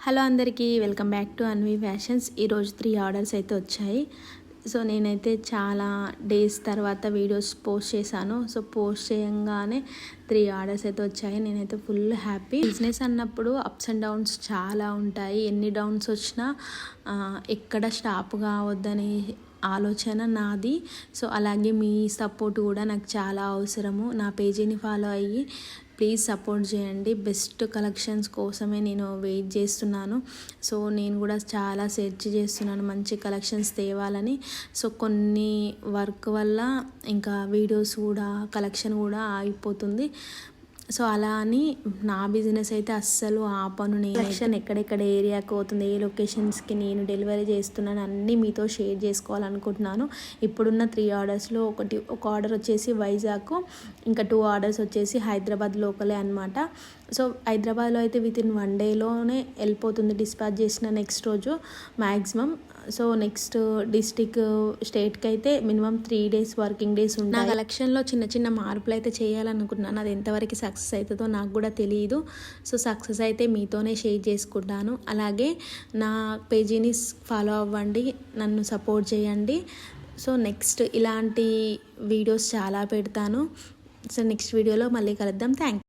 Hello అందరికీ welcome back to Anvi fashions. ఈరోజు 3 orders అయితే వచ్చాయి. సో నేనైతే చాలా డేస్ తర్వాత వీడియోస్ పోస్ట్ చేశాను. సో పోస్ట్ చేయంగానే 3 ఆర్డర్స్ అయితే వచ్చాయి. నేనైతే ఫుల్ హ్యాపీ. బిజినెస్ అన్నప్పుడు అప్స్ అండ్ డౌన్స్ చాలా ఉంటాయి. ఎన్ని డౌన్స్ వచ్చినా ఎక్కడ స్టాప్ కావద్దని ఆలోచన నాది. సో అలాగే మీ సపోర్ట్ కూడా నాకు చాలా అవసరము. నా పేజీని ఫాలో అయ్యి ప్లీజ్ సపోర్ట్ చేయండి. బెస్ట్ కలెక్షన్స్ కోసమే నేను వెయిట్ చేస్తున్నాను. సో నేను కూడా చాలా సెర్చ్ చేస్తున్నాను మంచి కలెక్షన్స్ తేవాలని. సో కొన్ని వర్క్ వల్ల ఇంకా వీడియోస్ కూడా కలెక్షన్ కూడా ఆగిపోతుంది. సో అలా అని నా బిజినెస్ అయితే అస్సలు ఆపను. నేను కలెక్షన్ ఎక్కడెక్కడ ఏరియాకి పోతుంది, ఏ లొకేషన్స్కి నేను డెలివరీ చేస్తున్నాను అన్నీ మీతో షేర్ చేసుకోవాలనుకుంటున్నాను. ఇప్పుడున్న 3 ఆర్డర్స్లో ఒక ఆర్డర్ వచ్చేసి వైజాగ్, ఇంకా 2 ఆర్డర్స్ వచ్చేసి హైదరాబాద్ లోకలే అనమాట. సో హైదరాబాద్లో అయితే వితిన్ 1 డేలోనే వెళ్ళిపోతుంది డిస్పాచ్ చేసిన నెక్స్ట్ రోజు మ్యాక్సిమం. సో నెక్స్ట్ డిస్టిక్ స్టేట్కి అయితే మినిమం 3 డేస్ వర్కింగ్ డేస్ ఉంటాయి. నా కలెక్షన్లో చిన్న చిన్న మార్పులు అయితే చేయాలనుకుంటున్నాను. అది ఎంతవరకు సక్సెస్ అవుతుందో నాకు కూడా తెలియదు. సో సక్సెస్ అయితే మీతోనే షేర్ చేసుకుంటాను. అలాగే నా పేజీని ఫాలో అవ్వండి, నన్ను సపోర్ట్ చేయండి. సో నెక్స్ట్ ఇలాంటి వీడియోస్ చాలా పెడతాను. సో నెక్స్ట్ వీడియోలో మళ్ళీ కలుద్దాం. Thank you.